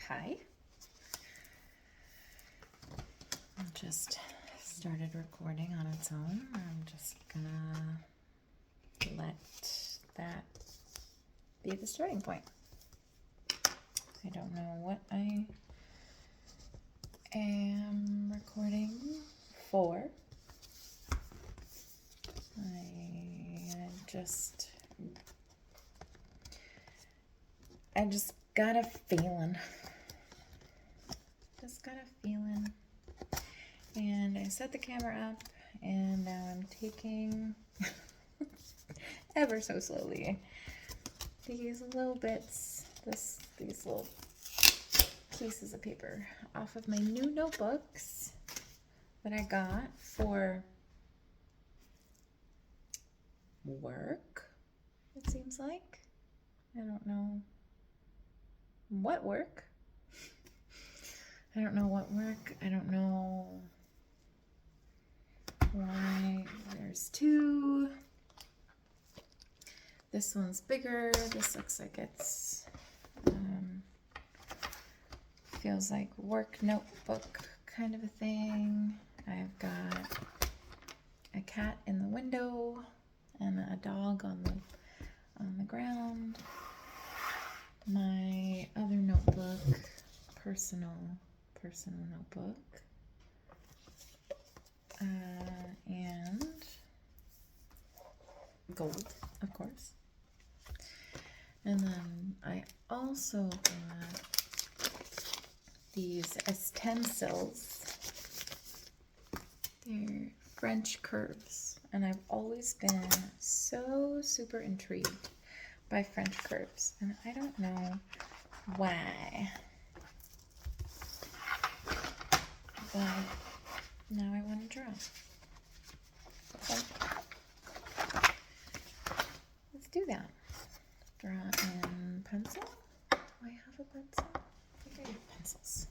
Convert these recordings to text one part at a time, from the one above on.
Hi. I just started recording on its own. I'm just gonna let that be the starting point. I don't know what I am recording for. I just got a feeling. And I set the camera up, and now I'm taking ever so slowly these little bits, these little pieces of paper off of my new notebooks that I got for work, it seems like. I don't know what work. I don't know why there's two. This one's bigger. This looks like it's feels like work notebook kind of a thing. I've got a cat in the window and a dog on the ground. My other notebook, personal notebook, and gold, of course. And then I also got these stencils. They're French curves, and I've always been so super intrigued by French curves, and I don't know why. But now I want to draw. So let's do that. Draw in pencil. Do I have a pencil? I think I have pencils.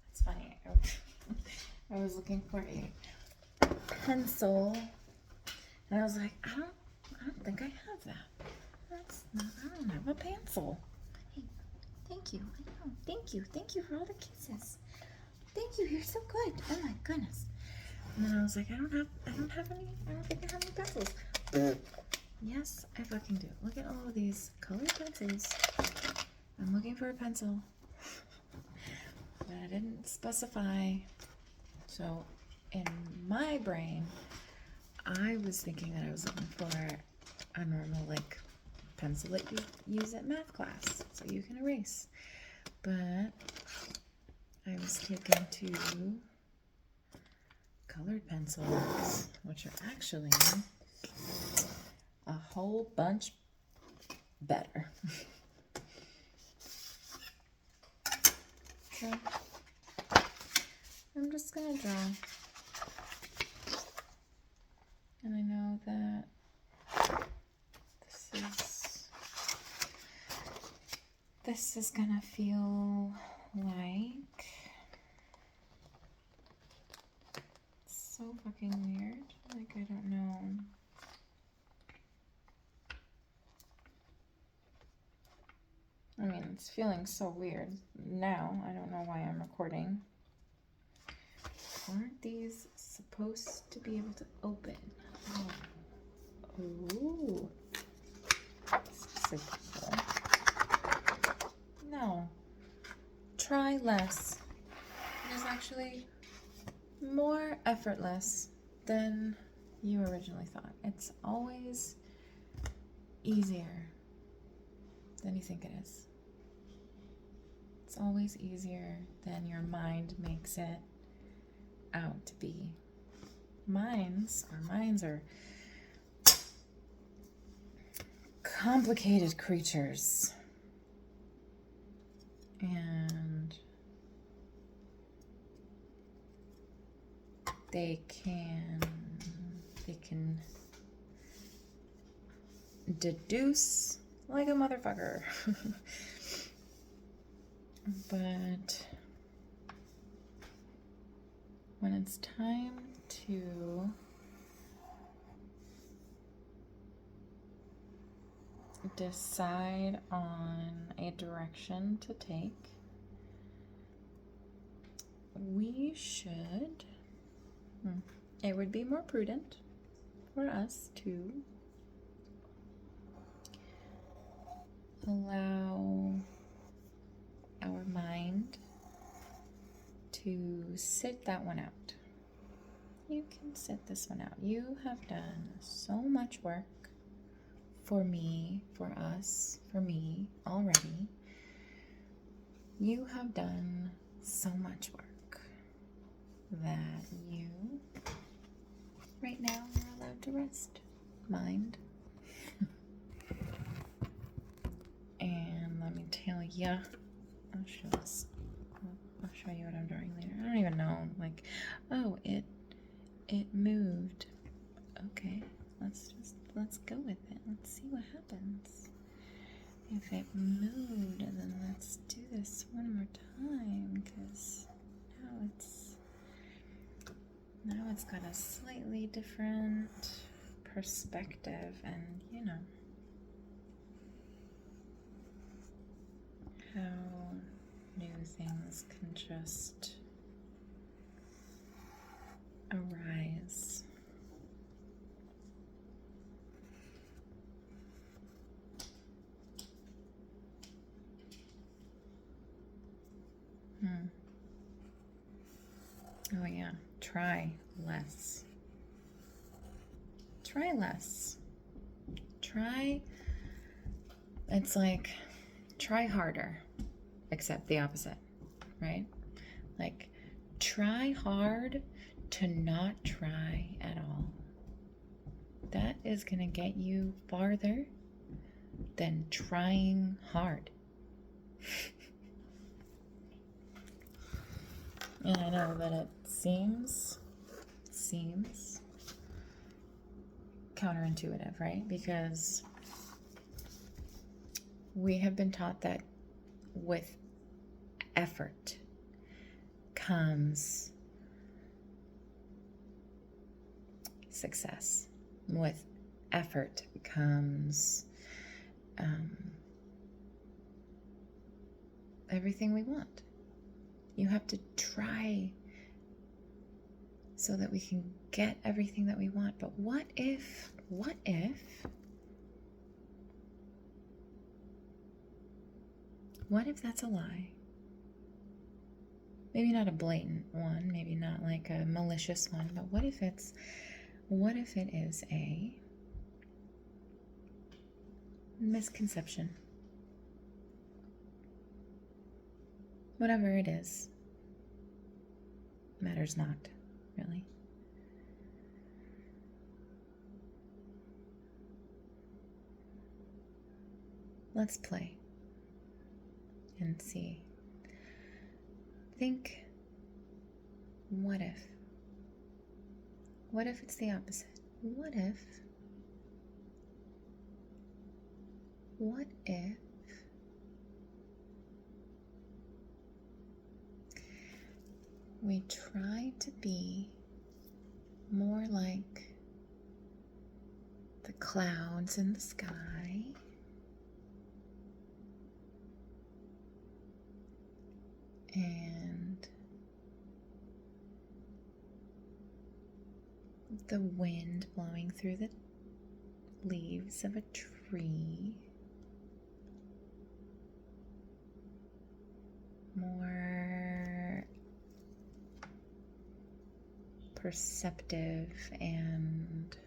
It's funny. I was looking for a pencil, and I was like, I don't think I have that. I don't have a pencil. Hey, thank you. I know. Thank you for all the kisses. Thank you. You're so good. Oh my goodness. And then I was like, I don't think I have any pencils. Yes, I fucking do. Look at all of these colored pencils. I'm looking for a pencil, but I didn't specify. So in my brain, I was thinking that I was looking for a normal pencil that you use at math class so you can erase. But I was taken to colored pencils, which are actually a whole bunch better. So I'm just gonna draw. And I know that this is gonna feel like so fucking weird. Like, I don't know. I mean, it's feeling so weird now. I don't know why I'm recording. Aren't these supposed to be able to open? Oh. Ooh. So cool. No. Try less. It is actually more effortless than you originally thought. It's always easier than you think it is. It's always easier than your mind makes it out to be. Our minds are complicated creatures. And they can deduce like a motherfucker. But when it's time to decide on a direction to take, we should, it would be more prudent for us to allow our mind to sit that one out. You can sit this one out. You have done so much work for me, for us, for me already. You have done so much work that you, right now, are allowed to rest. Mind. And let me tell ya, I'll show you what I'm drawing later. I don't even know, like, oh, it moved. Okay, let's go with it. Let's see what happens. If it moved, then let's do this one more time, because now it's got a slightly different perspective, and you know how new things can just arise. Oh yeah, try less. Try less. It's like, try harder, except the opposite, right? Like, try hard to not try at all. That is going to get you farther than trying hard. And I know that it seems counterintuitive, right? Because we have been taught that with effort comes success. With effort comes everything we want. You have to try so that we can get everything that we want. But what if that's a lie? Maybe not a blatant one, maybe not like a malicious one, but what if it is a misconception? Whatever it is, matters not, really. Let's play and see. Think, what if? What if it's the opposite? What if we try to be more like the clouds in the sky, and the wind blowing through the leaves of a tree, more perceptive and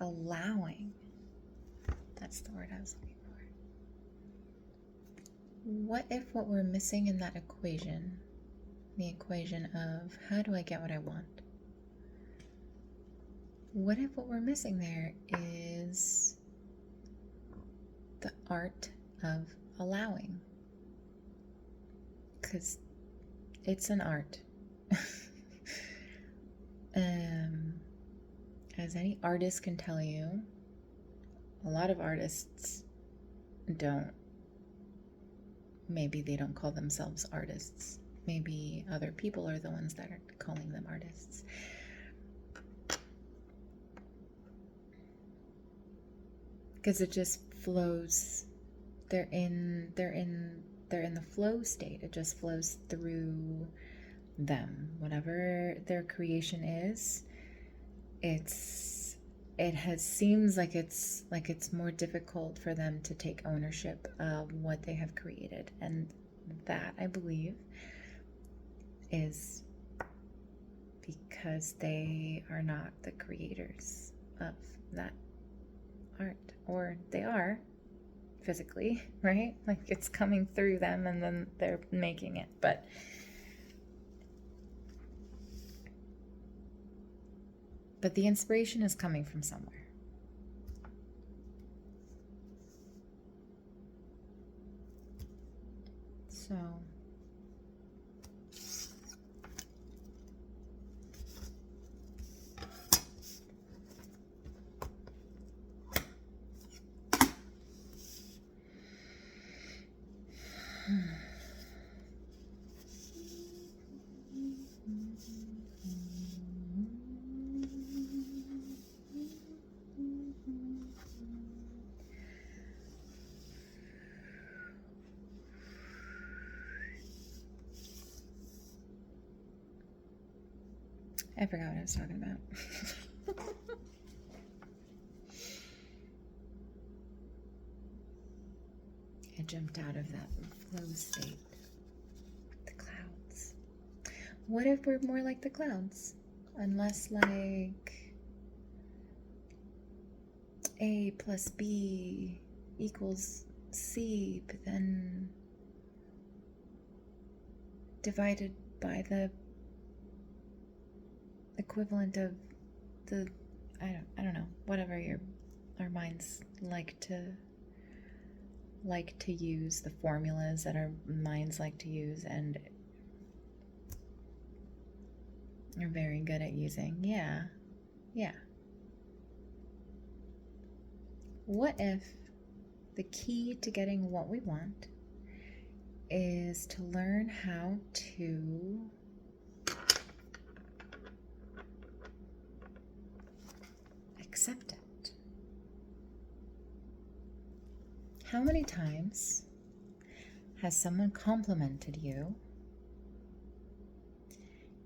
allowing. That's the word I was looking for. What if what we're missing in that equation, the equation of how do I get what I want, What if what we're missing there is the art of allowing? Because it's an art. As any artist can tell you, a lot of artists maybe they don't call themselves artists. Maybe other people are the ones that are calling them artists. Because it just flows. They're in the flow state. It just flows through them. Whatever their creation is, seems like it's more difficult for them to take ownership of what they have created. And that, I believe, is because they are not the creators of that art. Or they are physically, right? Like it's coming through them and then they're making it. But the inspiration is coming from somewhere. So I forgot what I was talking about. I jumped out of that flow state. The clouds. What if we're more like the clouds? Unless like A plus B equals C, but then divided by the equivalent of the I don't know, whatever our minds like to use, the formulas that our minds like to use and are very good at using. Yeah. What if the key to getting what we want is to learn how to accept it? How many times has someone complimented you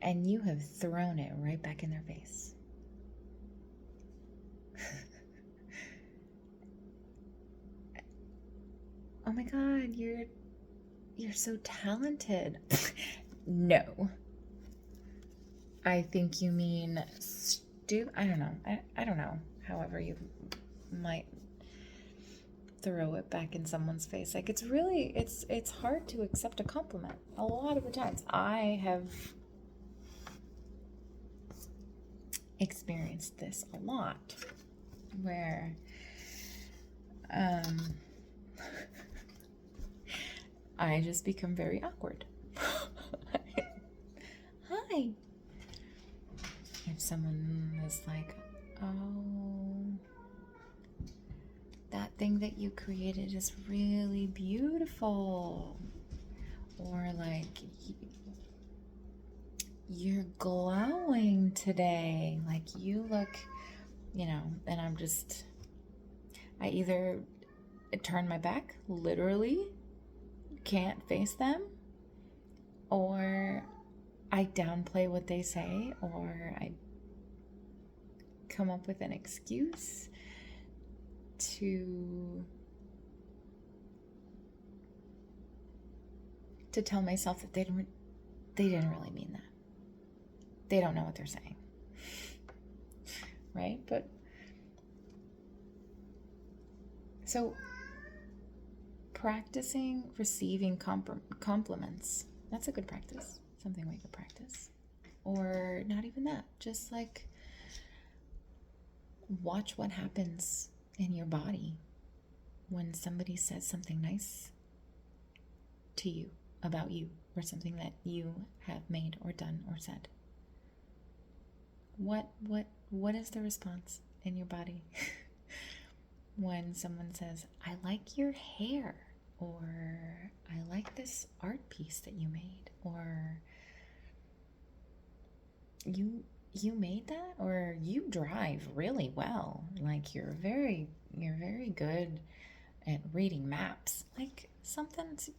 and you have thrown it right back in their face? Oh my God, you're so talented. No. I think you mean I don't know. I don't know. However you might throw it back in someone's face. Like it's hard to accept a compliment. A lot of the times I have experienced this a lot where I just become very awkward. Hi. If someone is like, oh, that thing that you created is really beautiful. Or like, you're glowing today. Like you look, and I either turn my back, literally can't face them, or I downplay what they say, or I come up with an excuse to tell myself that they didn't really mean that. They don't know what they're saying. Right? But so practicing receiving compliments, that's a good practice. Something we could practice. Or not even that. Just like watch what happens in your body when somebody says something nice to you about you, or something that you have made or done or said. What is the response in your body when someone says, I like your hair, or I like this art piece that you made, or you made that, or you drive really well, like you're very good at reading maps, like something's,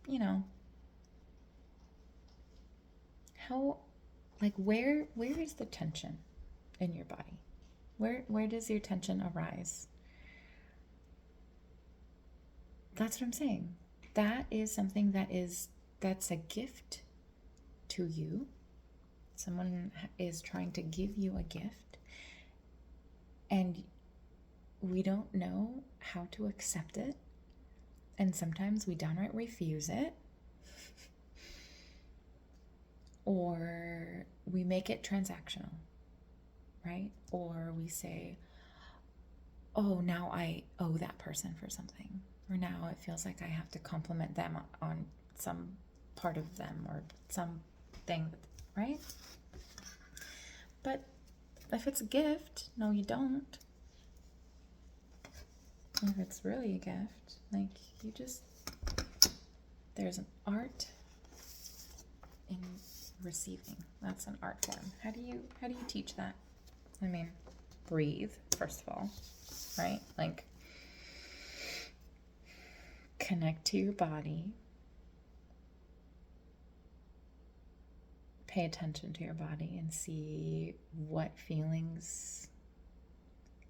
how, like where is the tension in your body? Where does your tension arise? That's what I'm saying. That is something that's a gift to you. Someone is trying to give you a gift, and we don't know how to accept it, and sometimes we downright refuse it, or we make it transactional, right? Or we say, oh, now I owe that person for something, or now it feels like I have to compliment them on some part of them or something, right? But if it's a gift, no, you don't. If it's really a gift, like you just, there's an art in receiving. That's an art form. How do you teach that? I mean, breathe, first of all, right? Like, connect to your body. Pay attention to your body and see what feelings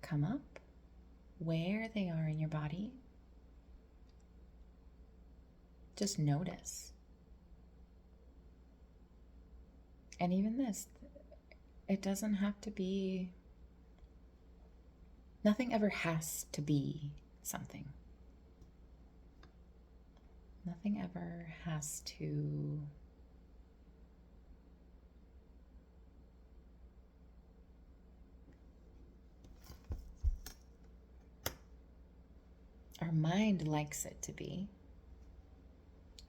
come up, where they are in your body. Just notice. And even this, it doesn't have to be, nothing ever has to be something. Nothing ever has to our mind likes it to be.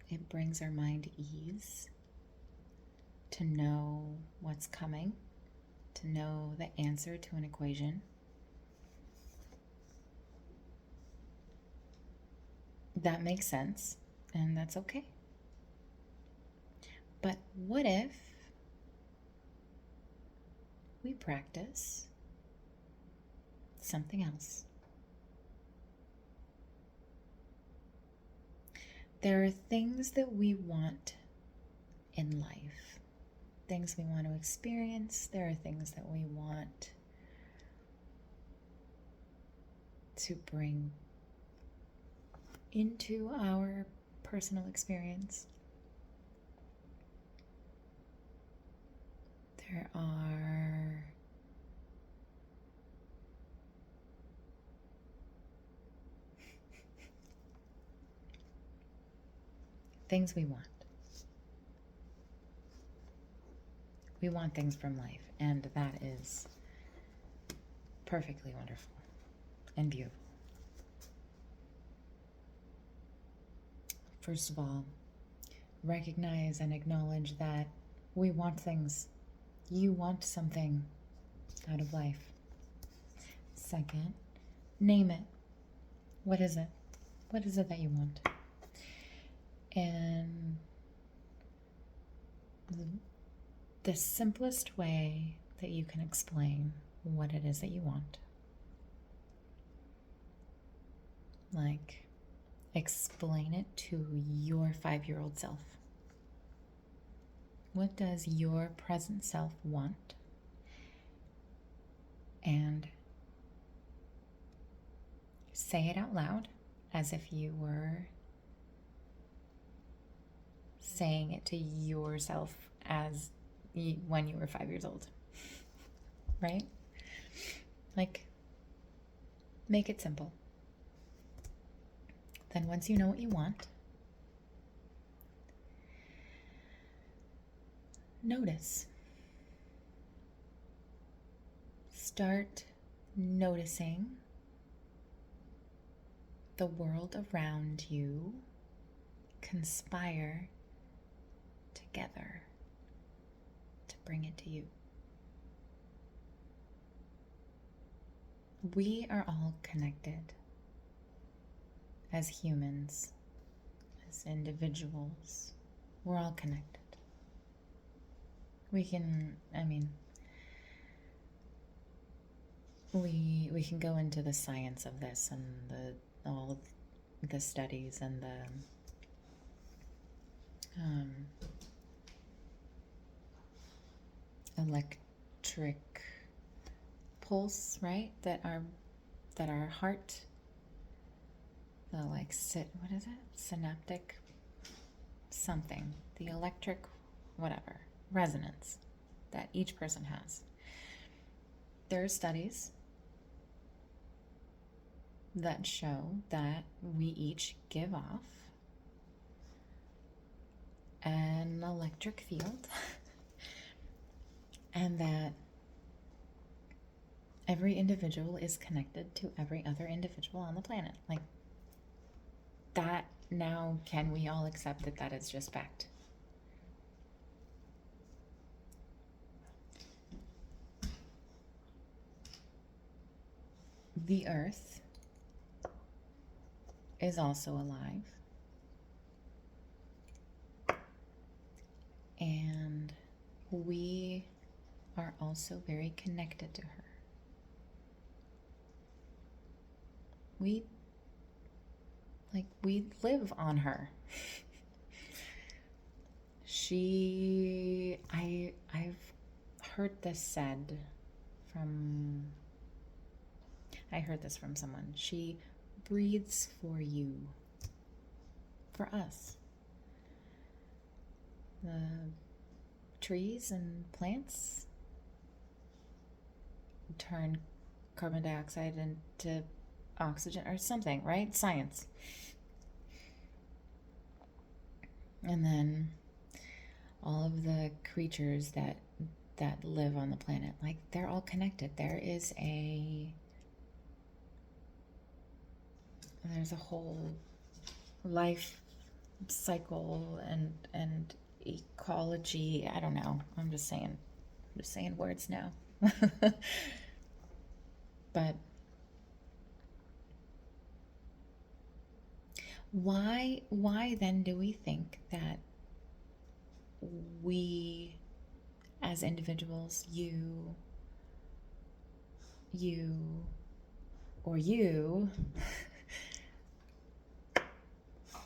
It brings our mind ease to know what's coming, to know the answer to an equation. That makes sense, and that's okay. But what if we practice something else? There are things that we want in life, things we want to experience. There are things that we want to bring into our personal experience. There are things we want. We want things from life, and that is perfectly wonderful and beautiful. First of all, recognize and acknowledge that we want things. You want something out of life. Second, name it. What is it? What is it that you want? And the simplest way that you can explain what it is that you want, like, explain it to your 5-year-old self. What does your present self want? And say it out loud as if you were saying it to yourself as when you were 5 years old, right? Like, make it simple. Then once you know what you want, notice. Start noticing the world around you conspire together to bring it to you. We are all connected as humans, as individuals. We're all connected. We can, we can go into the science of this and all the studies and the electric pulse, right? That our heart, what is it? Synaptic something, the electric whatever resonance that each person has. There are studies that show that we each give off an electric field and that every individual is connected to every other individual on the planet. Like that, now can we all accept that that is just fact? The earth is also alive, and we are also very connected to her. We live on her. I've heard this said from, I heard this from someone. She breathes for you, for us. The trees and plants turn carbon dioxide into oxygen or something, right? Science. And then all of the creatures that live on the planet, like they're all connected. There's a whole life cycle and ecology. I don't know. I'm just saying words now. But why then do we think that we as individuals, you or you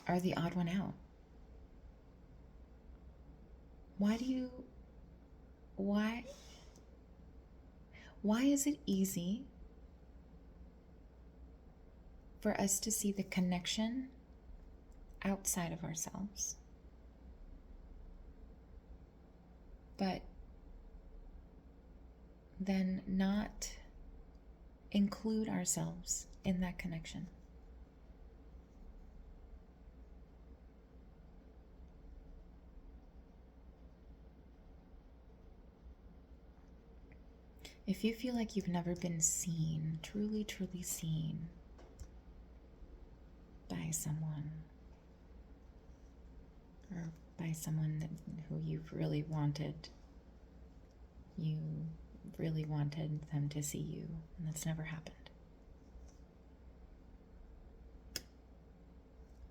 are the odd one out? Why is it easy for us to see the connection outside of ourselves, but then not include ourselves in that connection? If you feel like you've never been seen, truly seen by someone, or by someone who you've really wanted, you really wanted them to see you, and that's never happened,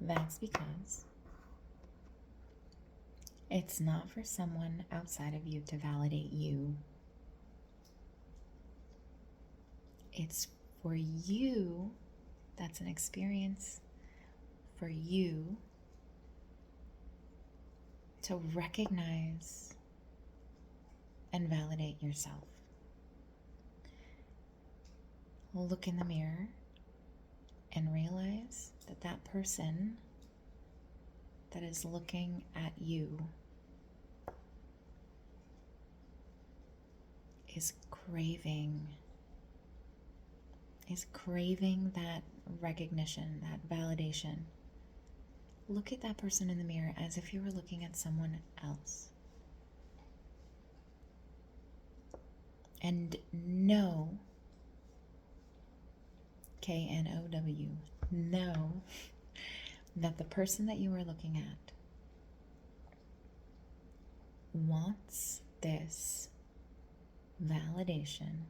that's because it's not for someone outside of you to validate you. It's for you. That's an experience for you to recognize and validate yourself. Look in the mirror and realize that that person that is looking at you is craving that recognition, that validation. Look at that person in the mirror as if you were looking at someone else. And know K-N-O-W. Know that the person that you are looking at wants this validation.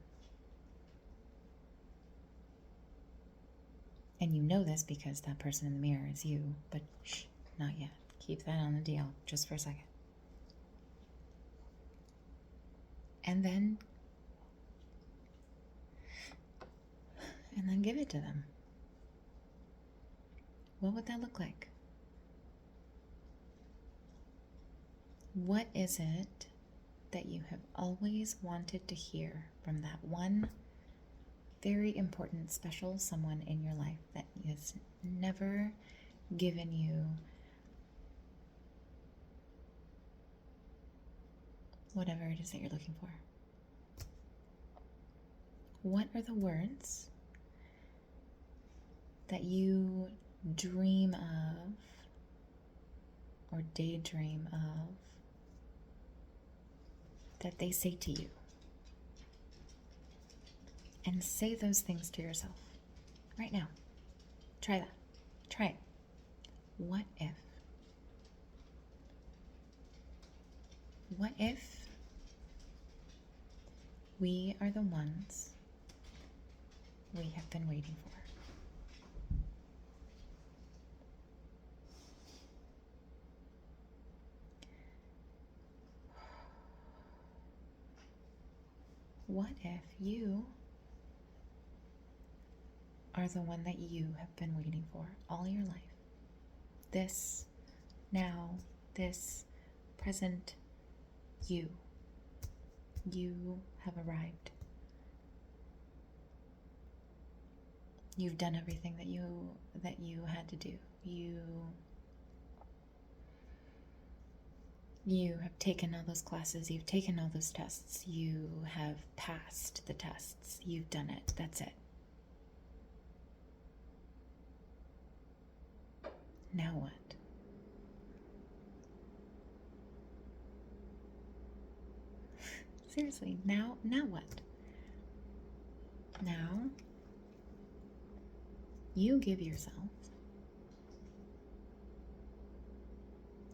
And you know this because that person in the mirror is you, but shh, not yet. Keep that on the deal just for a second. And then give it to them. What would that look like? What is it that you have always wanted to hear from that one very important, special someone in your life that has never given you whatever it is that you're looking for? What are the words that you dream of or daydream of that they say to you? And say those things to yourself right now. Try that. Try it. What if? What if we are the ones we have been waiting for? What if you are the one that you have been waiting for all your life? This, now, this present you. You have arrived. You've done everything that you had to do. You have taken all those classes, you've taken all those tests, you have passed the tests, you've done it, that's it. Now what? Seriously, now what? Now, you give yourself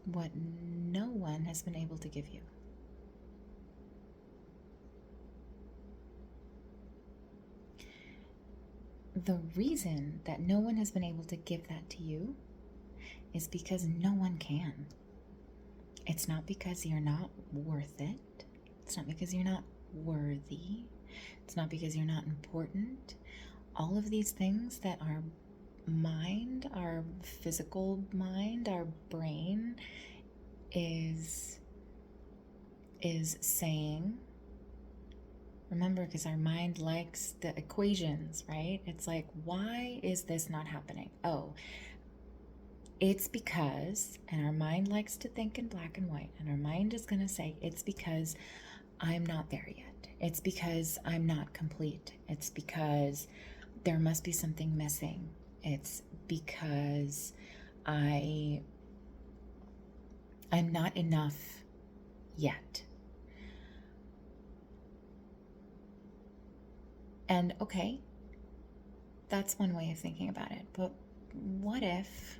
what no one has been able to give you. The reason that no one has been able to give that to you is because no one can. It's not because you're not worth it. It's not because you're not worthy. It's not because you're not important. All of these things that our mind, our physical mind, our brain is saying. Remember, because our mind likes the equations, right? It's like, why is this not happening? Oh, it's because, and our mind likes to think in black and white, and our mind is going to say, it's because I'm not there yet. It's because I'm not complete. It's because there must be something missing. It's because I'm not enough yet. And okay, that's one way of thinking about it. But what if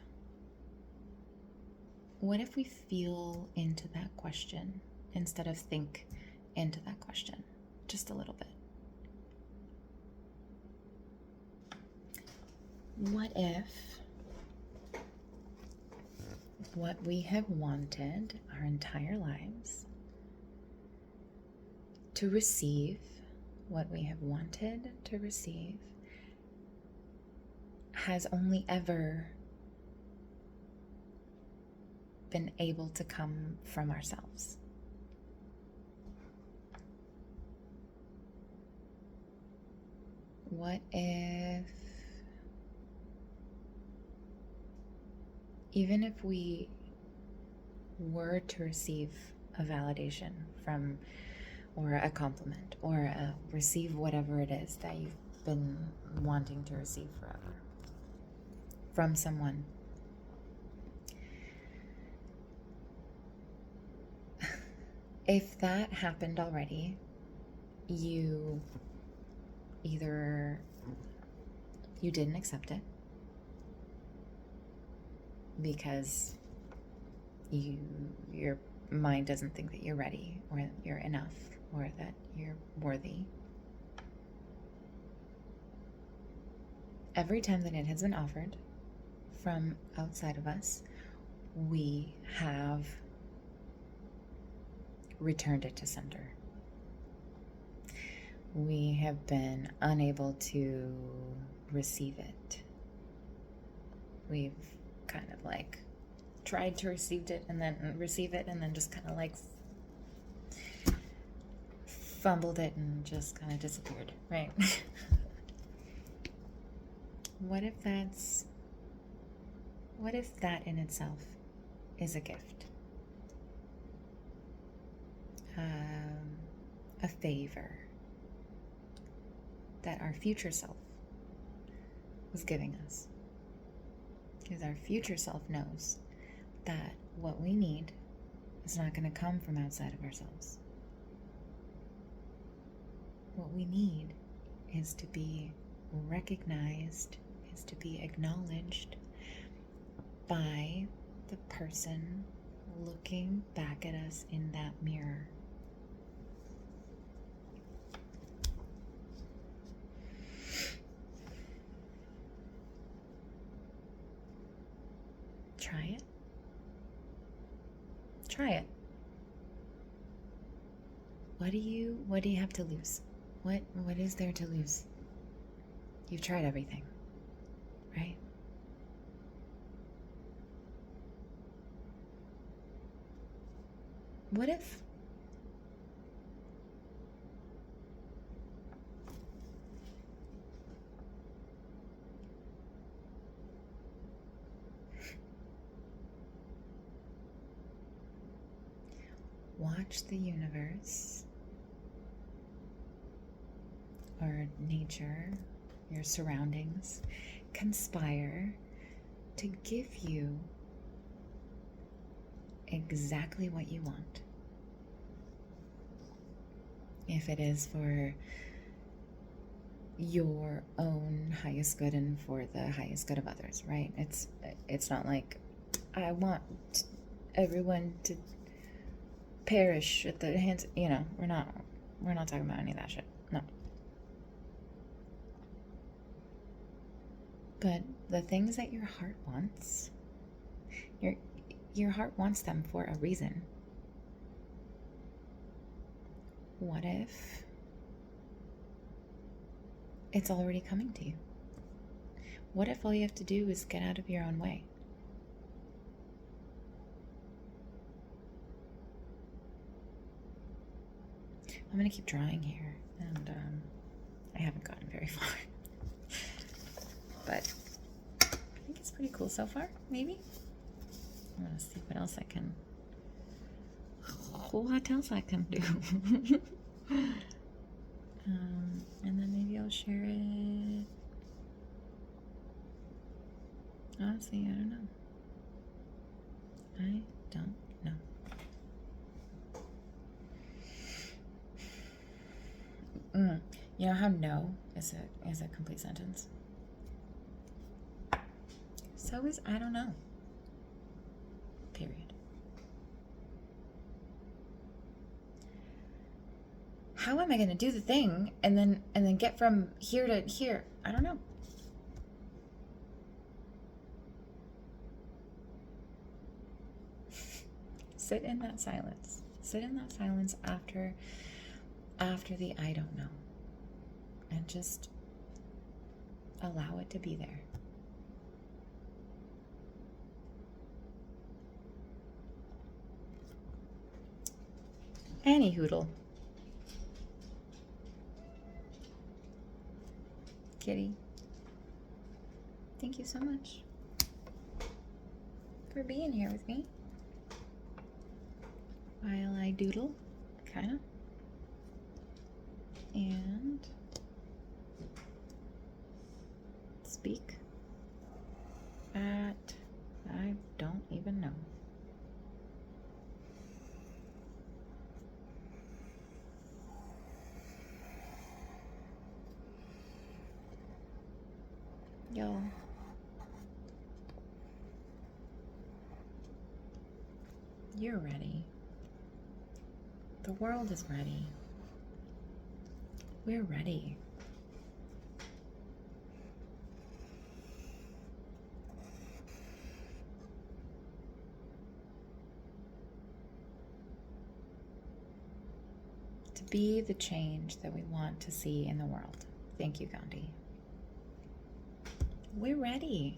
we feel into that question instead of think into that question just a little bit? What if what we have wanted our entire lives to receive, what we have wanted to receive, has only ever been able to come from ourselves? What if, even if we were to receive a validation from, or a compliment, or receive whatever it is that you've been wanting to receive forever from someone, if that happened already, you either You didn't accept it because your mind doesn't think that you're ready or you're enough or that you're worthy. Every time that it has been offered from outside of us, we have returned it to sender. We have been unable to receive it. We've kind of like tried to receive it and then just kind of like fumbled it and just kind of disappeared, right? What if that in itself is a gift? A favor that our future self was giving us. Because our future self knows that what we need is not going to come from outside of ourselves. What we need is to be recognized, is to be acknowledged by the person looking back at us in that mirror. Try it. Try it. What do you have to lose? What is there to lose? You've tried everything, right? What if watch the universe or nature, your surroundings, conspire to give you exactly what you want. If it is for your own highest good and for the highest good of others, right? It's not like I want everyone to perish at the hands, we're not talking about any of that shit. No. But the things that your heart wants, your heart wants them for a reason. What if it's already coming to you? What if all you have to do is get out of your own way? I'm going to keep drawing here, and I haven't gotten very far. But I think it's pretty cool so far, maybe? I'm going to see what else I can do. And then maybe I'll share it. Honestly, I don't know. You know how no is a complete sentence? So is I don't know. Period. How am I going to do the thing and then get from here to here? I don't know. Sit in that silence. Sit in that silence after the I don't know. And just allow it to be there. Any hoodle. Kitty, thank you so much for being here with me while I doodle, kind of, and speak at I don't even know. Y'all, you're ready. The world is ready. We're ready. To be the change that we want to see in the world. Thank you, Gandhi. We're ready.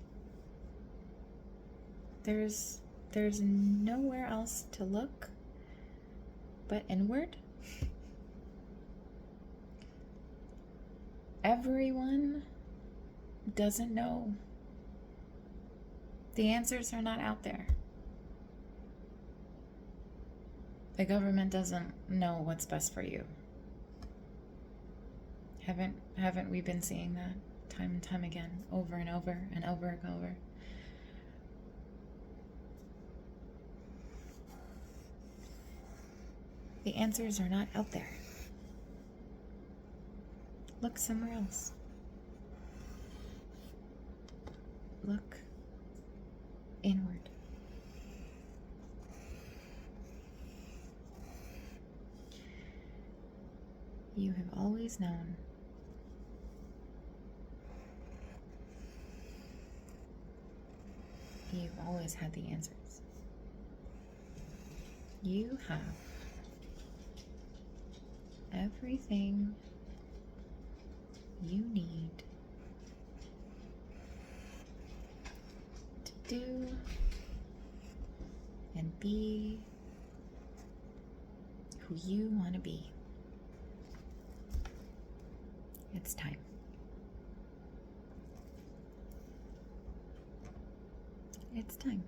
There's nowhere else to look but inward. Everyone doesn't know. The answers are not out there. The government doesn't know what's best for you. Haven't we been seeing that time and time again, over and over and over and over? The answers are not out there. Look somewhere else. Look inward. You have always known. You've always had the answers. You have everything you need to do and be who you want to be. It's time. It's time.